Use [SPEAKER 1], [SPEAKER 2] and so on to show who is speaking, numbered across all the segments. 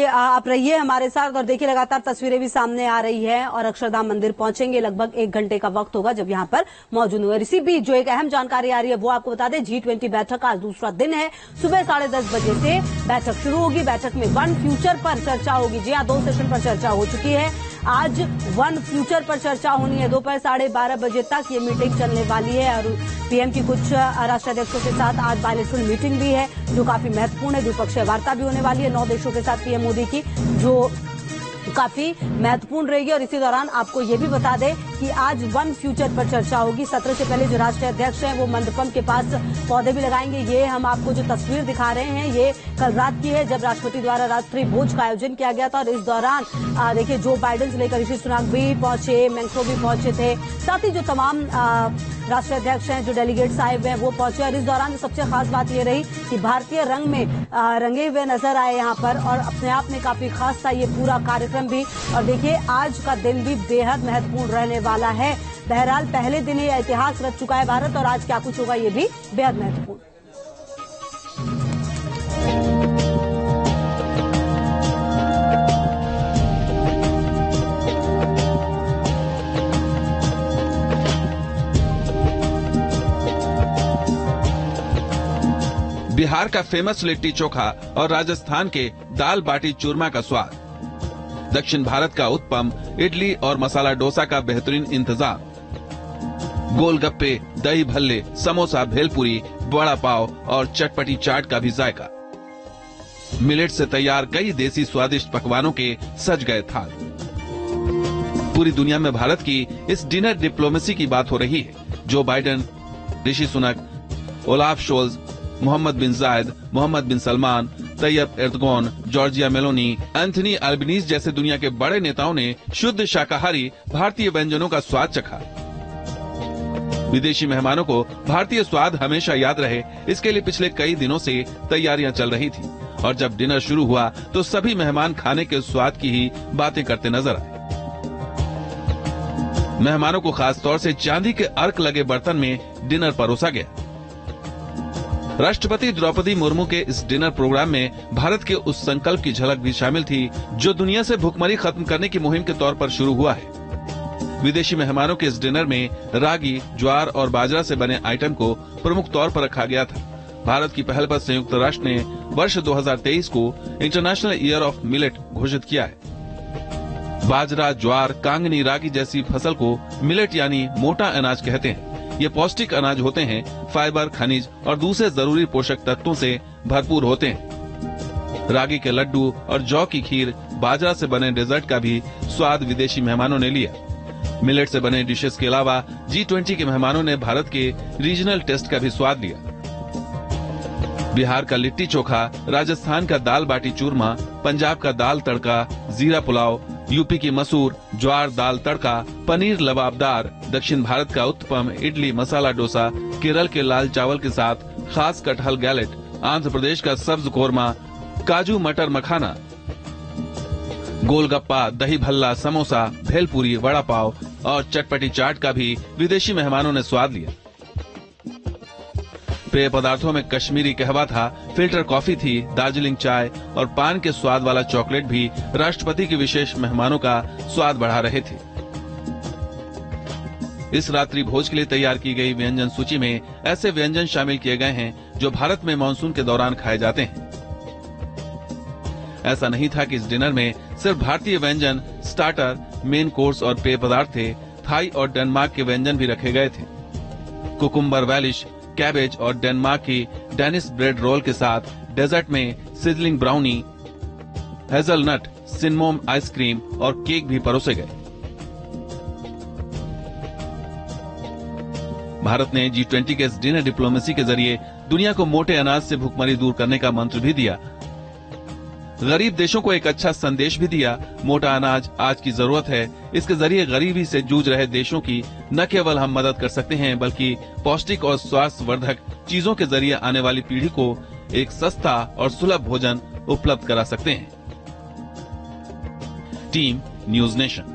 [SPEAKER 1] आप रहिए हमारे साथ और देखिए लगातार तस्वीरें भी सामने आ रही है और अक्षरधाम मंदिर पहुंचेंगे। लगभग 1 घंटे का वक्त होगा जब यहां पर मौजूद हुए। इसी बीच जो एक अहम जानकारी आ रही है वो आपको बता दें, G20 बैठक का आज दूसरा दिन है। सुबह 10:30 बजे से बैठक शुरू होगी। बैठक में वन फ्यूचर पर चर्चा होगी। जी हाँ, 2 सेशन पर चर्चा हो चुकी है। आज वन फ्यूचर पर चर्चा होनी है। दोपहर 12:30 बजे तक ये मीटिंग चलने वाली है और पीएम की कुछ राष्ट्राध्यक्षों के साथ आज बायलैटरल मीटिंग भी है जो काफी महत्वपूर्ण है। द्विपक्षीय वार्ता भी होने वाली है 9 देशों के साथ पीएम मोदी की, जो काफी महत्वपूर्ण रहेगी। और इसी दौरान आपको ये भी बता दें कि आज वन फ्यूचर पर चर्चा होगी। सत्र से पहले जो राष्ट्रीय अध्यक्ष हैं वो मंडपम के पास पौधे भी लगाएंगे। ये हम आपको जो तस्वीर दिखा रहे हैं ये कल रात की है जब राष्ट्रपति द्वारा राष्ट्रीय भोज का आयोजन किया गया था। और इस दौरान देखिए जो बाइडेन से लेकर ऋषि सुनाक भी पहुंचे, मैक्रो भी पहुंचे थे, साथ ही जो तमाम राष्ट्रीय अध्यक्ष हैं, जो डेलीगेट्स आए हुए हैं वो पहुंचे। और इस दौरान सबसे खास बात ये रही कि भारतीय रंग में रंगे हुए नजर आए यहाँ पर और अपने आप में काफी खास था ये पूरा कार्यक्रम भी। और देखिए आज का दिन भी बेहद महत्वपूर्ण रहने वाला है। बहरहाल पहले दिन ही इतिहास रच चुका है भारत और आज क्या कुछ होगा ये भी बेहद महत्वपूर्ण।
[SPEAKER 2] बिहार का फेमस लिट्टी चोखा और राजस्थान के दाल बाटी चूरमा का स्वाद, दक्षिण भारत का उत्पम, इडली और मसाला डोसा का बेहतरीन इंतजाम, गोलगप्पे, दही भल्ले, समोसा, भेलपुरी, बड़ा पाव और चटपटी चाट का भी जायका। मिलेट से तैयार कई देसी स्वादिष्ट पकवानों के सज गए थाल। पूरी दुनिया में भारत की इस डिनर डिप्लोमेसी की बात हो रही है। Joe Biden, Rishi Sunak, Olaf Scholz, Mohammed bin Zayed, Mohammed bin Salman, Tayyip Erdogan, Giorgia Meloni, Anthony Albanese जैसे दुनिया के बड़े नेताओं ने शुद्ध शाकाहारी भारतीय व्यंजनों का स्वाद चखा। विदेशी मेहमानों को भारतीय स्वाद हमेशा याद रहे, इसके लिए पिछले कई दिनों से तैयारियां चल रही थी। और जब डिनर शुरू हुआ तो सभी मेहमान खाने के स्वाद की ही बातें करते नजर आए। मेहमानों को खास तौर से चांदी के अर्क लगे बर्तन में डिनर परोसा गया। राष्ट्रपति द्रौपदी मुर्मू के इस डिनर प्रोग्राम में भारत के उस संकल्प की झलक भी शामिल थी जो दुनिया से भुखमरी खत्म करने की मुहिम के तौर पर शुरू हुआ है। विदेशी मेहमानों के इस डिनर में रागी, ज्वार और बाजरा से बने आइटम को प्रमुख तौर पर रखा गया था। भारत की पहल पर संयुक्त राष्ट्र ने वर्ष 2023 को इंटरनेशनल ईयर ऑफ मिलेट घोषित किया है। बाजरा, ज्वार, कांगनी, रागी जैसी फसल को मिलेट यानी मोटा अनाज कहते हैं। ये पौष्टिक अनाज होते हैं, फाइबर, खनिज और दूसरे जरूरी पोषक तत्वों से भरपूर होते हैं। रागी के लड्डू और जौ की खीर, बाजरा से बने डेजर्ट का भी स्वाद विदेशी मेहमानों ने लिया। मिलेट से बने डिशेस के अलावा G20 के मेहमानों ने भारत के रीजनल टेस्ट का भी स्वाद लिया। बिहार का लिट्टी चोखा, राजस्थान का दाल बाटी चूरमा, पंजाब का दाल तड़का, जीरा पुलाव, यूपी की मसूर, ज्वार दाल तड़का, पनीर लबाबदार, दक्षिण भारत का उत्पम, इडली, मसाला डोसा, केरल के लाल चावल के साथ खास कटहल गैलेट, आंध्र प्रदेश का सब्ज कोरमा, काजू मटर मखाना, गोलगप्पा, दही भल्ला, समोसा, भेलपुरी, वड़ा पाव और चटपटी चाट का भी विदेशी मेहमानों ने स्वाद लिया। पेय पदार्थों में कश्मीरी कहवा था, फिल्टर कॉफी थी, दार्जिलिंग चाय और पान के स्वाद वाला चॉकलेट भी राष्ट्रपति के विशेष मेहमानों का स्वाद बढ़ा रहे थे। इस रात्रि भोज के लिए तैयार की गई व्यंजन सूची में ऐसे व्यंजन शामिल किए गए हैं जो भारत में मानसून के दौरान खाए जाते हैं। ऐसा नहीं था कि इस डिनर में सिर्फ भारतीय व्यंजन, स्टार्टर, मेन कोर्स और पेय पदार्थ थे। थाई और डेनमार्क के व्यंजन भी रखे गए थे। कुकुम्बर वैलिश, कैबेज और डेनमार्क की डेनिस ब्रेड रोल के साथ डेजर्ट में सिजलिंग ब्राउनी, हेजलनट, सिनमोम आइसक्रीम और केक भी परोसे गए। भारत ने G20 के इस डिनर डिप्लोमेसी के जरिए दुनिया को मोटे अनाज से भुखमरी दूर करने का मंत्र भी दिया। गरीब देशों को एक अच्छा संदेश भी दिया। मोटा अनाज आज की जरूरत है। इसके जरिए गरीबी से जूझ रहे देशों की न केवल हम मदद कर सकते हैं बल्कि पौष्टिक और स्वास्थ्यवर्धक चीजों के जरिए आने वाली पीढ़ी को एक सस्ता और सुलभ भोजन उपलब्ध करा सकते हैं। Team news nation.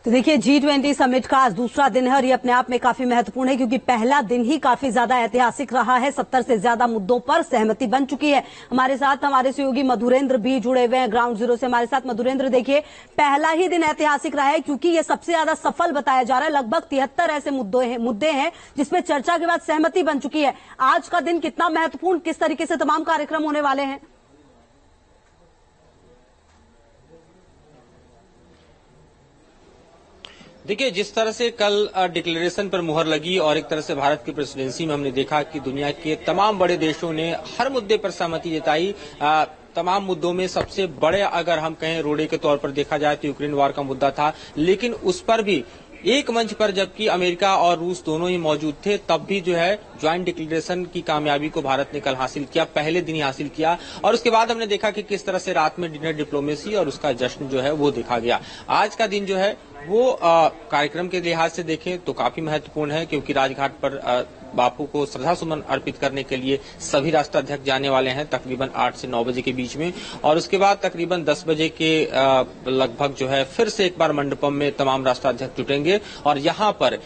[SPEAKER 1] तो देखिए G20 समिट का आज दूसरा दिन है और ये अपने आप में काफी महत्वपूर्ण है क्योंकि पहला दिन ही काफी ज्यादा ऐतिहासिक रहा है। 70 से ज्यादा मुद्दों पर सहमति बन चुकी है। हमारे साथ हमारे सहयोगी मधुरेंद्र भी जुड़े हुए हैं ग्राउंड जीरो से हमारे साथ। मधुरेंद्र, देखिए पहला ही दिन ऐतिहासिक रहा है क्योंकि ये सबसे ज्यादा सफल बताया जा रहा है। लगभग 73 ऐसे मुद्दे हैं जिसमें चर्चा के बाद सहमति बन चुकी है। आज का दिन कितना महत्वपूर्ण, किस तरीके से तमाम कार्यक्रम होने वाले हैं?
[SPEAKER 3] देखिए, जिस तरह से कल डिक्लेरेशन पर मुहर लगी और एक तरह से भारत की प्रेसिडेंसी में हमने देखा कि दुनिया के तमाम बड़े देशों ने हर मुद्दे पर सहमति जताई। तमाम मुद्दों में सबसे बड़े अगर हम कहें रोड़े के तौर पर देखा जाए तो यूक्रेन वार का मुद्दा था, लेकिन उस पर भी एक मंच पर जबकि अमेरिका और रूस दोनों ही मौजूद थे, तब भी जो है ज्वाइंट डिक्लेरेशन की कामयाबी को भारत ने कल हासिल किया, पहले दिन ही हासिल किया। और उसके बाद हमने देखा कि किस तरह से रात में डिनर डिप्लोमेसी और उसका जश्न जो है वो देखा गया। आज का दिन जो है वो कार्यक्रम के लिहाज से देखें तो काफी महत्वपूर्ण है क्योंकि राजघाट पर बापू को श्रद्धा सुमन अर्पित करने के लिए सभी राष्ट्राध्यक्ष जाने वाले हैं तकरीबन 8 से 9 बजे के बीच में, और उसके बाद तकरीबन 10 बजे के लगभग जो है फिर से एक बार मंडपम में तमाम राष्ट्राध्यक्ष जुटेंगे और यहाँ पर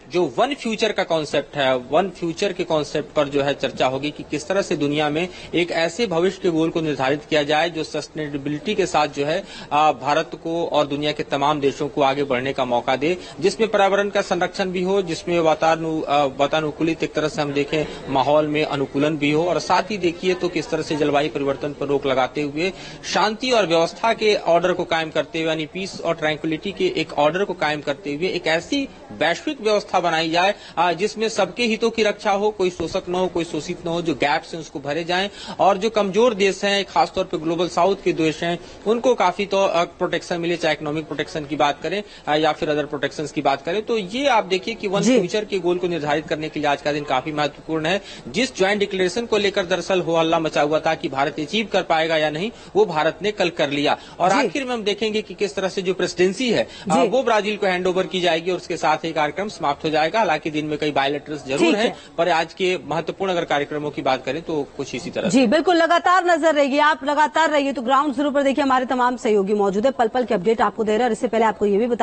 [SPEAKER 3] जो वन फ्यूचर का कॉन्सेप्ट है, वन फ्यूचर के कॉन्सेप्ट पर जो है चर्चा होगी कि किस तरह से दुनिया में एक ऐसे भविष्य के गोल को निर्धारित किया जाए जो सस्टेनेबिलिटी के साथ जो है भारत को और दुनिया के तमाम देशों को आगे बढ़ने का मौका दे, जिसमें पर्यावरण का संरक्षण भी हो, जिसमें वातानुकूलित एक तरह से हम देखें माहौल में अनुकूलन भी हो, और साथ ही देखिए तो किस तरह से जलवायु परिवर्तन पर रोक लगाते हुए शांति और व्यवस्था के ऑर्डर को कायम करते हुए, यानी पीस और ट्रैंक्विलिटी के एक ऑर्डर को कायम करते हुए एक ऐसी वैश्विक व्यवस्था बनाई जाए जिसमें सबके हितों की रक्षा हो, कोई शोषक न हो, कोई शोषित न हो, जो गैप्स हैं उसको भरे जाएं, और जो कमजोर देश हैं खासतौर पर ग्लोबल साउथ के देश हैं उनको काफी तो प्रोटेक्शन मिले, चाहे इकोनॉमिक प्रोटेक्शन की बात करें या फिर अदर प्रोटेक्शन की बात करें। तो ये आप देखिए कि वन फ्यूचर के गोल को निर्धारित करने के लिए आज का दिन काफी महत्वपूर्ण है। जिस ज्वाइंट डिक्लेरेशन को लेकर दरअसल हो हल्ला मचा हुआ था कि भारत अचीव कर पाएगा या नहीं, वो भारत ने कल कर लिया, और आखिर में हम देखेंगे कि किस तरह से जो प्रेसिडेंसी है वो ब्राजील को हैंड ओवर की जाएगी और उसके साथ ही कार्यक्रम समाप्त हो जाएगा। हालांकि दिन में कई बायलैटरल्स जरूर हैं, पर आज के महत्वपूर्ण अगर कार्यक्रमों की बात करें तो कुछ इसी तरह।
[SPEAKER 1] जी बिल्कुल, लगातार नजर रहेगी, आप लगातार रहिए। तो ग्राउंड जीरो पर देखिए हमारे तमाम सहयोगी मौजूद है, पल पल के अपडेट आपको दे रहे हैं। और इससे पहले आपको ये भी बता